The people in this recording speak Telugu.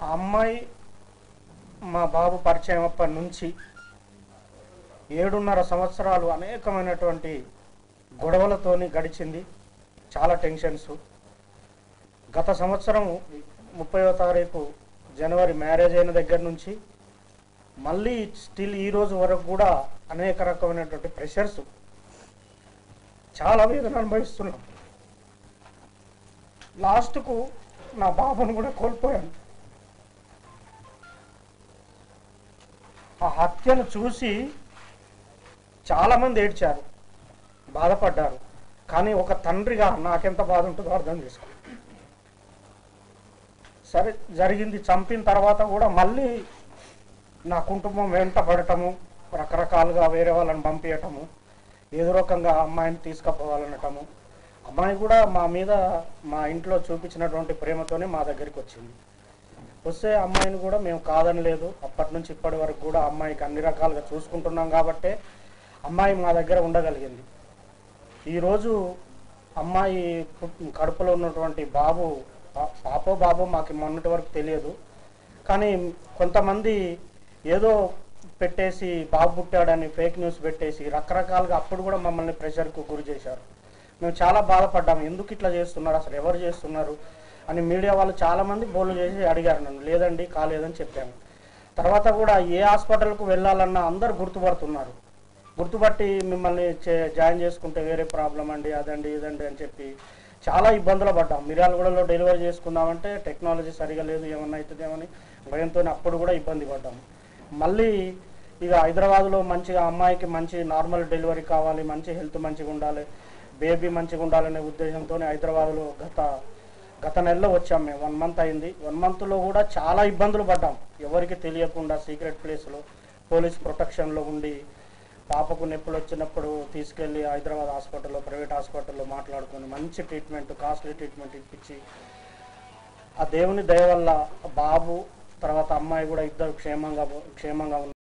ఆ అమ్మాయి మా బాబు పరిచయం అప్పటి నుంచి 7.5 సంవత్సరాలు అనేకమైనటువంటి గొడవలతోని గడిచింది. చాలా టెన్షన్స్. గత సంవత్సరం 30వ తారీఖు జనవరి మ్యారేజ్ అయిన దగ్గర నుంచి మళ్ళీ స్టిల్ ఈ రోజు వరకు కూడా అనేక రకమైనటువంటి ప్రెషర్స్, చాలా వేదన అనుభవిస్తున్నాం. లాస్ట్కు నా బాబును కూడా కోల్పోయాను. ఆ హత్యను చూసి చాలామంది ఏడ్చారు, బాధపడ్డారు. కానీ ఒక తండ్రిగా నాకెంత బాధ ఉంటుందో అర్థం చేసుకో. సరే, జరిగింది. చంపిన తర్వాత కూడా మళ్ళీ నా కుటుంబం వెంట పడటము, రకరకాలుగా వేరే వాళ్ళని పంపించటము, ఏదో రకంగా అమ్మాయిని తీసుకుపోవాలనటము. అమ్మాయి కూడా మా మీద, మా ఇంట్లో చూపించినటువంటి ప్రేమతోనే మా దగ్గరికి వచ్చింది. వస్తే అమ్మాయిని కూడా మేము కాదని లేదు. అప్పటి నుంచి ఇప్పటి వరకు కూడా అమ్మాయికి అన్ని రకాలుగా చూసుకుంటున్నాం కాబట్టే అమ్మాయి మా దగ్గర ఉండగలిగింది. ఈరోజు అమ్మాయి కడుపులో ఉన్నటువంటి బాబు, పాపో బాబో మాకు మొన్నటి వరకు తెలియదు. కానీ కొంతమంది ఏదో పెట్టేసి బాబు పుట్టాడని ఫేక్ న్యూస్ పెట్టేసి రకరకాలుగా అప్పుడు కూడా మమ్మల్ని ప్రెషర్కు గురి చేశారు. మేము చాలా బాధపడ్డాము. ఎందుకు ఇట్లా చేస్తున్నారు, అసలు ఎవరు చేస్తున్నారు అని మీడియా వాళ్ళు చాలామంది ఫోన్లు చేసి అడిగారు నన్ను. లేదండి, కాలేదని చెప్పాను. తర్వాత కూడా ఏ హాస్పిటల్కు వెళ్ళాలన్నా అందరు గుర్తుపడుతున్నారు. గుర్తుపట్టి మిమ్మల్ని జాయిన్ చేసుకుంటే వేరే ప్రాబ్లం అండి, అదండి ఇదండి అని చెప్పి చాలా ఇబ్బందులు పడ్డాం. మిర్యాలగూడలో డెలివరీ చేసుకుందామంటే టెక్నాలజీ సరిగా లేదు, ఏమన్నా అవుతుందేమని భయంతో అప్పుడు కూడా ఇబ్బంది పడ్డాము. మళ్ళీ ఇక హైదరాబాద్లో మంచిగా అమ్మాయికి మంచి నార్మల్ డెలివరీ కావాలి, మంచి హెల్త్ మంచిగా ఉండాలి, బేబీ మంచిగా ఉండాలనే ఉద్దేశంతో హైదరాబాద్లో గత నెలలో వచ్చాం మేము. 1 మంత్ అయింది. 1 మంత్లో కూడా చాలా ఇబ్బందులు పడ్డాం. ఎవరికి తెలియకుండా సీక్రెట్ ప్లేస్లో పోలీస్ ప్రొటెక్షన్లో ఉండి పాపకు నొప్పులు వచ్చినప్పుడు తీసుకెళ్ళి హైదరాబాద్ హాస్పిటల్లో, ప్రైవేట్ హాస్పిటల్లో మాట్లాడుకొని మంచి ట్రీట్మెంట్, కాస్ట్లీ ట్రీట్మెంట్ ఇప్పించి ఆ దేవుని దయ వల్ల బాబు తర్వాత అమ్మాయి కూడా ఇద్దరు క్షేమంగా ఉన్నారు.